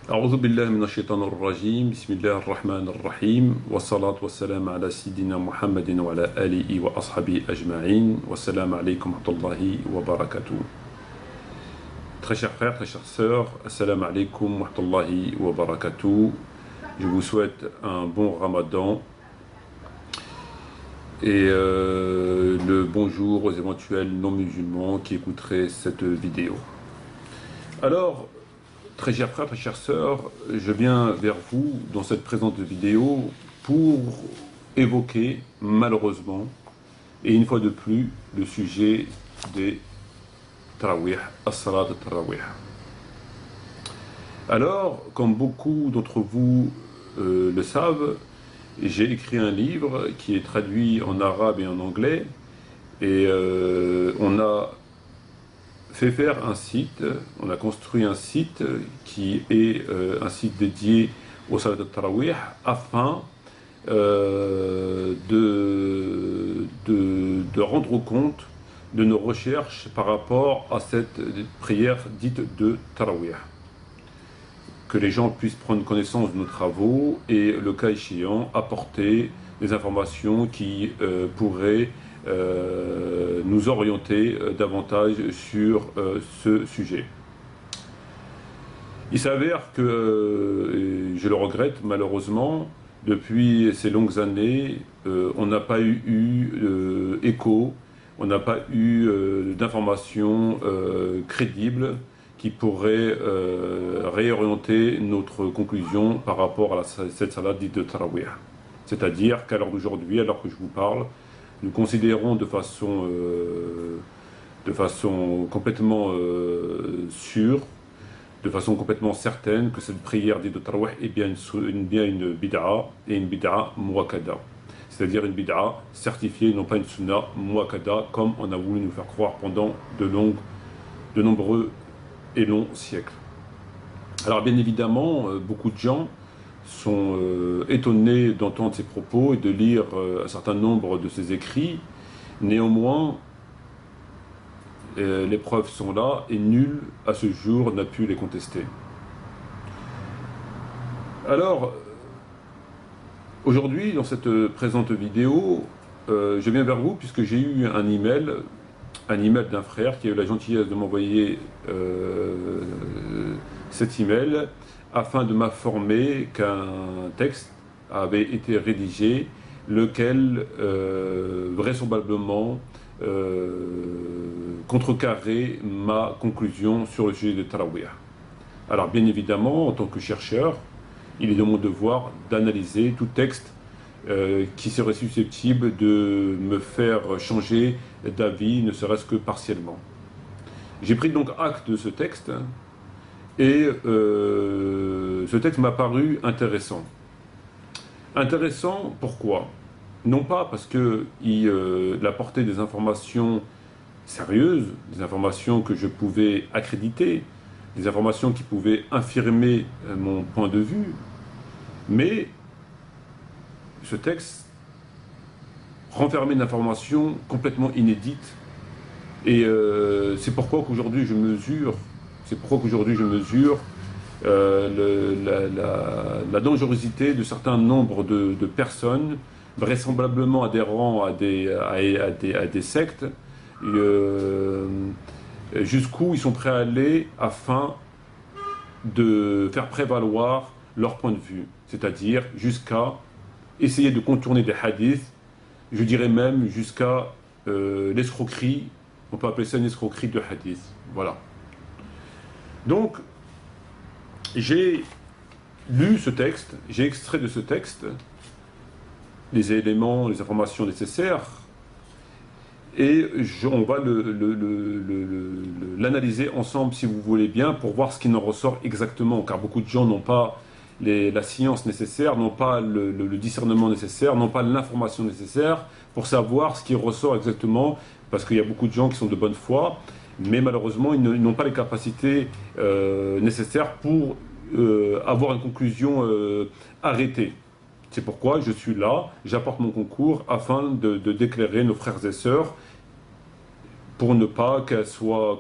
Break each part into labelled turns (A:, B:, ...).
A: أعوذ بالله من الشيطان الرجيم بسم الله الرحمن الرحيم والصلاة والسلام على سيدنا محمد وعلى آله وأصحابه أجمعين والسلام عليكم ورحمة الله وبركاته. Très chers frères, très chères sœurs, assalamu alaikum wa rahmatullahi wa barakatuh. Je vous souhaite un bon ramadan et le bonjour aux éventuels non-musulmans qui écouteraient cette vidéo. Alors, très chers frères, très chères sœurs, je viens vers vous dans cette présente vidéo pour évoquer malheureusement, et une fois de plus, le sujet des Tarawih, as-salat al-Tarawih. Alors, comme beaucoup d'entre vous le savent, j'ai écrit un livre qui est traduit en arabe et en anglais, et on a fait faire un site, on a construit un site qui est un site dédié au salat al-Tarawih afin de rendre compte de nos recherches par rapport à cette prière dite de Tarawih. Que les gens puissent prendre connaissance de nos travaux et, le cas échéant, apporter des informations qui pourraient nous orienter davantage sur ce sujet. Il s'avère que, et je le regrette malheureusement, depuis ces longues années, on n'a pas eu écho, on n'a pas eu d'informations crédibles qui pourraient réorienter notre conclusion par rapport à cette salade dite de Tarawih. C'est-à-dire qu'à l'heure d'aujourd'hui, alors que je vous parle, nous considérons de façon complètement sûre, de façon complètement certaine, que cette prière dite de Tarawih est bien une bid'a et une bid'a muakkada. C'est-à-dire une bid'a certifiée, non pas une sunna muakkada, comme on a voulu nous faire croire pendant de nombreux et longs siècles. Alors bien évidemment, beaucoup de gens sont étonnés d'entendre ces propos et de lire un certain nombre de ces écrits. Néanmoins, les preuves sont là et nul à ce jour n'a pu les contester. Alors, aujourd'hui, dans cette présente vidéo, je viens vers vous puisque j'ai eu un email d'un frère qui a eu la gentillesse de m'envoyer cet email afin de m'informer qu'un texte avait été rédigé, lequel vraisemblablement contrecarrait ma conclusion sur le sujet de Tarawih. Alors bien évidemment, en tant que chercheur, il est de mon devoir d'analyser tout texte qui serait susceptible de me faire changer d'avis, ne serait-ce que partiellement. J'ai pris donc acte de ce texte et ce texte m'a paru intéressant. Intéressant, pourquoi? Non pas parce qu'il apportait des informations sérieuses, des informations que je pouvais accréditer, des informations qui pouvaient infirmer mon point de vue, mais ce texte renfermait une information complètement inédite et c'est pourquoi qu'aujourd'hui je mesure la dangerosité de certains nombres de personnes vraisemblablement adhérant à des sectes, jusqu'où ils sont prêts à aller afin de faire prévaloir leur point de vue, c'est-à-dire jusqu'à essayer de contourner des hadiths, je dirais même jusqu'à l'escroquerie, on peut appeler ça une escroquerie de hadith. Voilà. Donc, j'ai lu ce texte, j'ai extrait de ce texte les éléments, les informations nécessaires, et on va l'analyser ensemble, si vous voulez bien, pour voir ce qui en ressort exactement, car beaucoup de gens n'ont pas la science nécessaire, n'ont pas le discernement nécessaire, n'ont pas l'information nécessaire pour savoir ce qui ressort exactement, parce qu'il y a beaucoup de gens qui sont de bonne foi, mais malheureusement ils n'ont pas les capacités nécessaires pour avoir une conclusion arrêtée. C'est pourquoi je suis là, j'apporte mon concours afin d'éclairer nos frères et sœurs pour ne pas qu'elles soient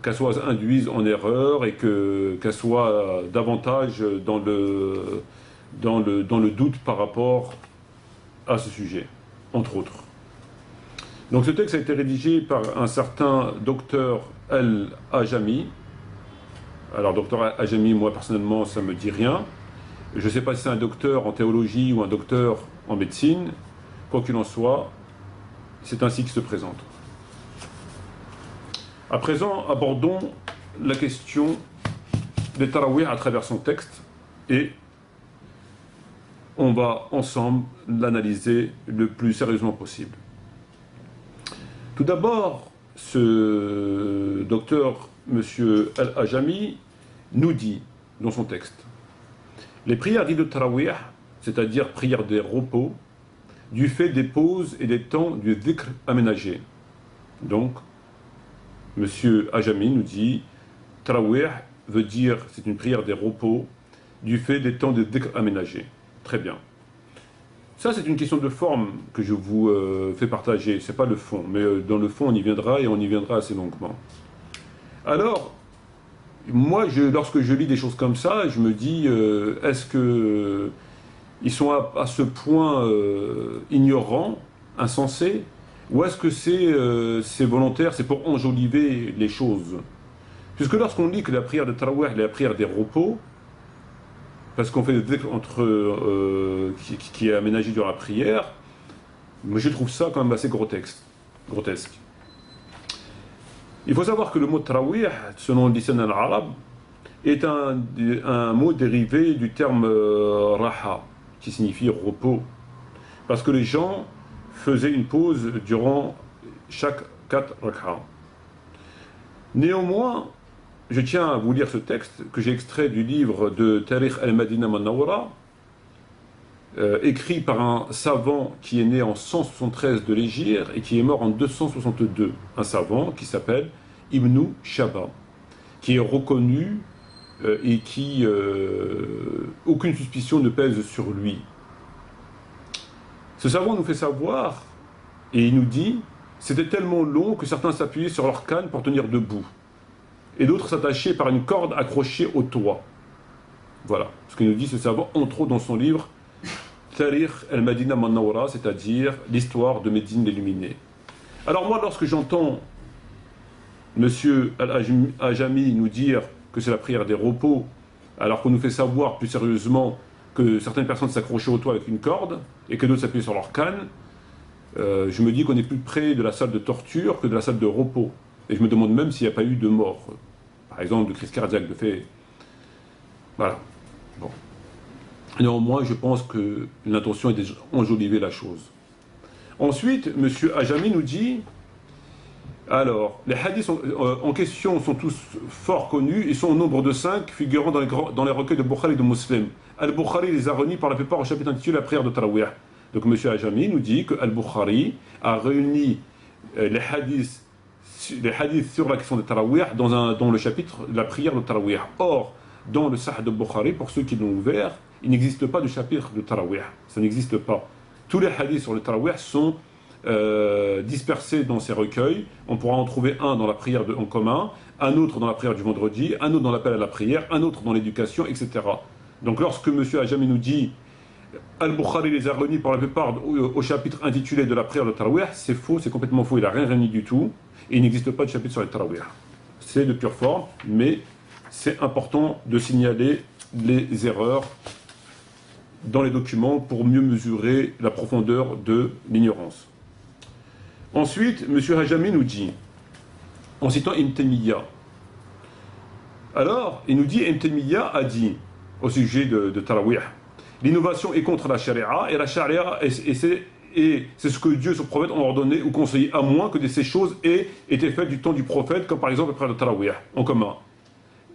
A: qu'elle soit induite en erreur et qu'elle soit davantage dans le doute par rapport à ce sujet, entre autres. Donc ce texte a été rédigé par un certain docteur Al-Ajami. Alors docteur Ajami, moi personnellement, ça ne me dit rien. Je ne sais pas si c'est un docteur en théologie ou un docteur en médecine. Quoi qu'il en soit, c'est ainsi qu'il se présente. À présent, abordons la question des tarawih à travers son texte et on va ensemble l'analyser le plus sérieusement possible. Tout d'abord, ce docteur, M. Al-Ajami, nous dit dans son texte les prières dites de tarawih, c'est-à-dire prières des repos, du fait des pauses et des temps du dhikr aménagés. Donc, M. Ajami nous dit tarawih veut dire c'est une prière des repos du fait des temps de dhikr aménagés. Très bien. Ça, c'est une question de forme que je vous fais partager, ce n'est pas le fond, mais dans le fond, on y viendra et on y viendra assez longuement. Alors, moi, lorsque je lis des choses comme ça, je me dis, est-ce qu'ils sont à ce point ignorants, insensés, ou est-ce que c'est volontaire, c'est pour enjoliver les choses? Puisque lorsqu'on dit que la prière de tarawih est la prière des repos, parce qu'on fait des dhikr qui est aménagé durant la prière, mais je trouve ça quand même assez grotesque. Il faut savoir que le mot tarawih, selon le dictionnaire arabe, est un mot dérivé du terme raha, qui signifie repos. Parce que les gens faisaient une pause durant chaque 4 rak'ah. Néanmoins, je tiens à vous lire ce texte que j'ai extrait du livre de Tarikh al-Madina Manawara, écrit par un savant qui est né en 173 de l'Hégire et qui est mort en 262. Un savant qui s'appelle Ibn Shaba, qui est reconnu et qui aucune suspicion ne pèse sur lui. Ce savant nous fait savoir, et il nous dit, c'était tellement long que certains s'appuyaient sur leur canne pour tenir debout, et d'autres s'attachaient par une corde accrochée au toit. Voilà ce que nous dit ce savant, entre autres dans son livre Tarikh al-Madina Manawara, c'est-à-dire l'histoire de Médine l'illuminée. Alors moi, lorsque j'entends M. Al-Ajami nous dire que c'est la prière des repos, alors qu'on nous fait savoir plus sérieusement que certaines personnes s'accrochaient au toit avec une corde et que d'autres s'appuyaient sur leur canne, je me dis qu'on est plus près de la salle de torture que de la salle de repos. Et je me demande même s'il n'y a pas eu de mort, par exemple de crise cardiaque, de fait. Voilà. Bon. Néanmoins, je pense que l'intention est d'enjoliver la chose. Ensuite, M. Ajami nous dit, alors, les hadiths en question sont tous fort connus, ils sont au nombre de 5, figurant dans les recueils de Bukhari et de Muslim. Al-Bukhari les a réunis par la plupart au chapitre intitulé La prière de Tarawih. Donc M. Ajami nous dit que Al-Bukhari a réuni les hadiths sur la question de Tarawih dans le chapitre de la prière de Tarawih. Or, dans le Sahih de Bukhari, pour ceux qui l'ont ouvert, il n'existe pas de chapitre de Tarawih. Ça n'existe pas. Tous les hadiths sur le Tarawih sont dispersés dans ces recueils. On pourra en trouver un dans la prière en commun, un autre dans la prière du vendredi, un autre dans l'appel à la prière, un autre dans l'éducation, etc. Donc lorsque M. Ajami nous dit Al-Bukhari les a réunis pour la plupart au chapitre intitulé de la prière de Tarawih, c'est faux, c'est complètement faux, il n'a rien réuni du tout, et il n'existe pas de chapitre sur le Tarawih. C'est de pure forme, mais c'est important de signaler les erreurs dans les documents pour mieux mesurer la profondeur de l'ignorance. Ensuite, M. Ajami nous dit, en citant Ibn Taymiyyah, alors, il nous dit, Ibn Taymiyyah a dit, au sujet de Tarawih, l'innovation est contre la charia, et la charia, c'est ce que Dieu et son prophète ont ordonné ou conseillé, à moins que ces choses aient été faites du temps du prophète, comme par exemple la prière de Tarawih, en commun.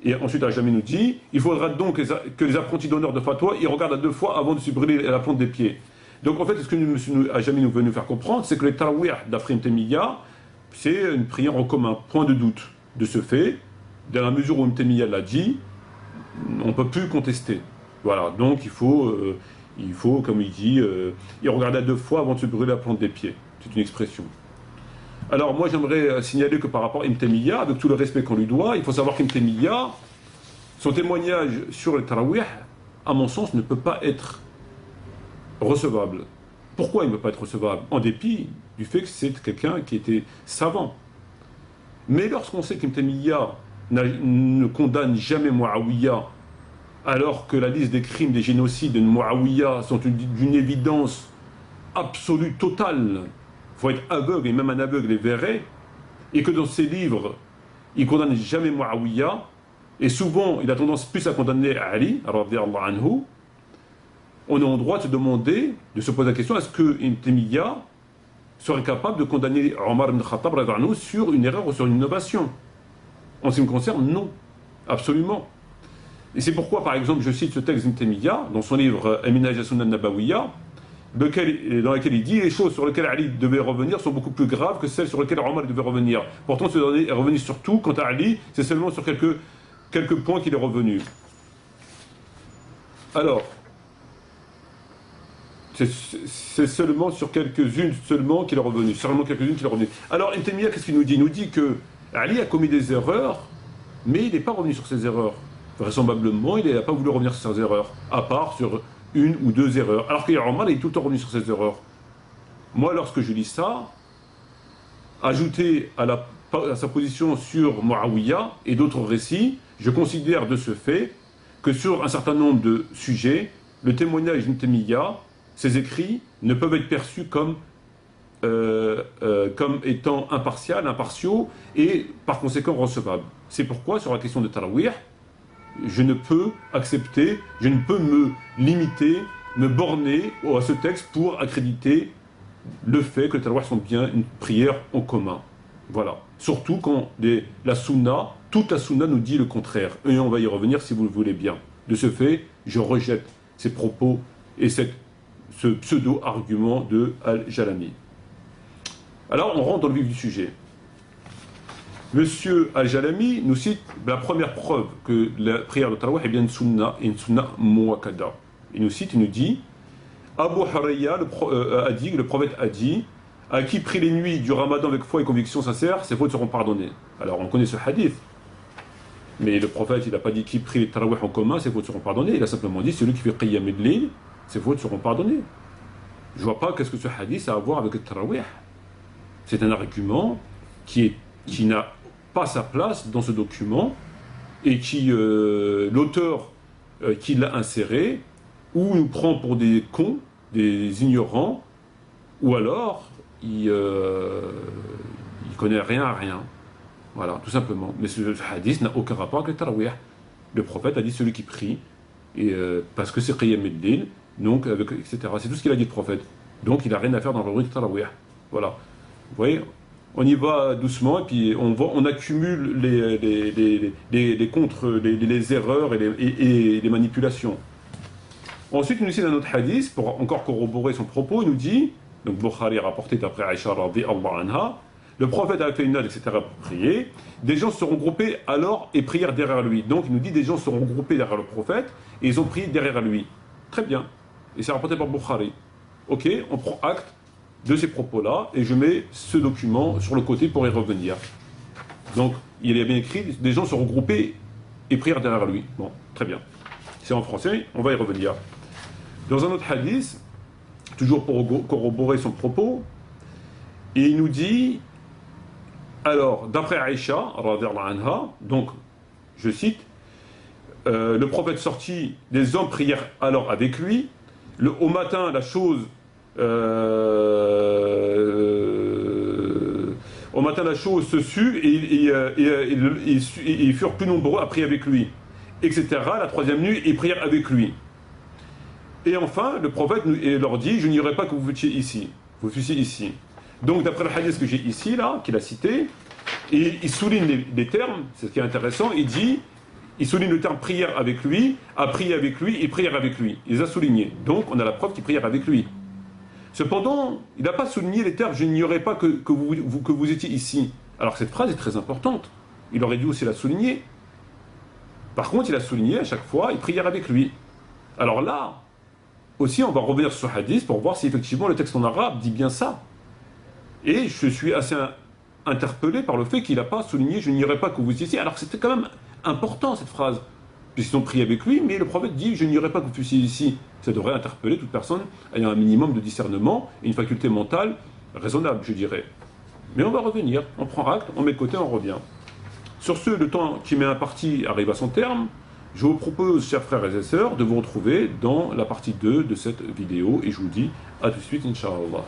A: Et ensuite, Ajami nous dit, il faudra donc que les apprentis d'honneur de fatwa, ils regardent à 2 fois avant de se brûler la plante des pieds. Donc en fait, ce que M. Ajami veut nous faire comprendre, c'est que les Tarawih, d'après Ibn Taymiyyah, c'est une prière en commun, point de doute. De ce fait, dans la mesure où Ibn Taymiyyah l'a dit, on ne peut plus contester. Voilà, donc il faut comme il dit, il regarde à 2 fois avant de se brûler la plante des pieds. C'est une expression. Alors moi j'aimerais signaler que par rapport à Ibn Taymiyya, avec tout le respect qu'on lui doit, il faut savoir qu'Ibn Taymiyya, son témoignage sur le tarawih, à mon sens, ne peut pas être recevable. Pourquoi il ne peut pas être recevable? En dépit du fait que c'est quelqu'un qui était savant. Mais lorsqu'on sait qu'Ibn Taymiyya ne condamne jamais Muawiyya, alors que la liste des crimes, des génocides de Muawiyya sont d'une évidence absolue, totale, il faut être aveugle, et même un aveugle les verrait, et que dans ses livres, il ne condamne jamais Muawiyya, et souvent il a tendance plus à condamner Ali, radiyallahu anhu, on est en droit de se demander, de se poser la question, est-ce que Ibn Taymiyya serait capable de condamner Omar ibn Khattab radiyallahu anhu sur une erreur ou sur une innovation? En ce qui me concerne, non, absolument. Et c'est pourquoi, par exemple, je cite ce texte d'Ibn Taymiyya, dans son livre Minhaj as-Sunnah an-Nabawiyya, dans lequel il dit les choses sur lesquelles Ali devait revenir sont beaucoup plus graves que celles sur lesquelles Omar devait revenir. Pourtant, ce dernier est revenu sur tout. Quant à Ali, c'est seulement sur quelques points qu'il est revenu. Alors, c'est seulement sur quelques-unes seulement qu'il est revenu. Seulement quelques-unes qu'il est revenu. Alors, Ibn Taymiyya, qu'est-ce qu'il nous dit? Il nous dit que Ali a commis des erreurs, mais il n'est pas revenu sur ses erreurs. Vraisemblablement, il n'a pas voulu revenir sur ses erreurs, à part sur une ou deux erreurs. Alors qu'Omar est tout le temps revenu sur ses erreurs. Moi, lorsque je lis ça, ajouté à sa position sur Muawiyya et d'autres récits, je considère de ce fait que sur un certain nombre de sujets, le témoignage d'Ibn Taymiyya, ses écrits, ne peuvent être perçus comme étant impartiaux et par conséquent recevables. C'est pourquoi, sur la question de Tarawih, je ne peux accepter, je ne peux me limiter, me borner à ce texte pour accréditer le fait que les tarawih sont bien une prière en commun. Voilà. Surtout quand la sunna, toute la sunna nous dit le contraire. Et on va y revenir si vous le voulez bien. De ce fait, je rejette ces propos et ce pseudo-argument de Al-Jalami. Alors, on rentre dans le vif du sujet. Monsieur Al-Jalami nous cite la première preuve que la prière de Tarawih est bien une sunna, et une sunna muakkada. Il nous cite, il nous dit Abu Hurayra a dit, le prophète a dit, à qui prie les nuits du ramadan avec foi et conviction sincère, ses fautes seront pardonnées. Alors on connaît ce hadith, mais le prophète il n'a pas dit qui prie les Tarawih en commun, ses fautes seront pardonnées. Il a simplement dit celui qui fait qiyam al-layl, ses fautes seront pardonnées. Je ne vois pas qu'est-ce que ce hadith a à voir avec le Tarawih. C'est un argument qui n'a pas sa place dans ce document et qui l'auteur qui l'a inséré ou nous prend pour des cons, des ignorants, ou alors il connaît rien à rien. Voilà, tout simplement. Mais ce hadith n'a aucun rapport avec le tarawih. Le prophète a dit celui qui prie, et, parce que c'est qiyam al-layl, donc etc. C'est tout ce qu'il a dit le prophète. Donc il n'a rien à faire dans le rubrique tarawih. Voilà. Vous voyez, on y va doucement et puis on accumule les erreurs et les manipulations. Ensuite, il nous cite un autre hadith pour encore corroborer son propos. Il nous dit, donc Bukhari a rapporté d'après Aïcha radhiyallahu anha, le prophète a fait une note, etc. pour prier. Des gens seront groupés alors et prièrent derrière lui. Donc il nous dit des gens seront groupés derrière le prophète et ils ont prié derrière lui. Très bien. Et c'est rapporté par Bukhari. Ok, on prend acte de ces propos-là et je mets ce document sur le côté pour y revenir. Donc il y a bien écrit des gens seront groupés et prièrent derrière lui. Bon, très bien. C'est en français, on va y revenir. Dans un autre hadith, toujours pour corroborer son propos, il nous dit, alors, d'après Aïcha, radhiyallahu anha, donc, je cite, le prophète sortit, les hommes prièrent alors avec lui, au matin, la chose se sut et ils furent plus nombreux à prier avec lui, etc. La troisième nuit, ils prièrent avec lui. Et enfin, le prophète leur dit, je n'ignorais pas que vous fussiez ici. Vous fussiez ici. Donc, d'après le hadith que j'ai ici, là, qu'il a cité, et il souligne les termes, c'est ce qui est intéressant, il souligne le terme prière avec lui, à prier avec lui et prière avec lui. Il les a soulignés. Donc, on a la preuve qu'il prière avec lui. Cependant, il n'a pas souligné les termes, je n'ignorais pas que vous étiez ici. Alors, cette phrase est très importante. Il aurait dû aussi la souligner. Par contre, il a souligné à chaque fois, il prière avec lui. Alors là, aussi, on va revenir sur ce hadith pour voir si effectivement le texte en arabe dit bien ça. Et je suis assez interpellé par le fait qu'il n'a pas souligné « je n'irai pas que vous fussiez ici ». Alors que c'était quand même important cette phrase, puisqu'ils ont prié avec lui, mais le prophète dit « je n'irai pas que vous fussiez ici ». Ça devrait interpeller toute personne ayant un minimum de discernement et une faculté mentale raisonnable, je dirais. Mais on va revenir, on prend acte, on met de côté, on revient. Sur ce, le temps qui m'est imparti arrive à son terme. Je vous propose, chers frères et sœurs, de vous retrouver dans la partie 2 de cette vidéo et je vous dis à tout de suite, Inch'Allah.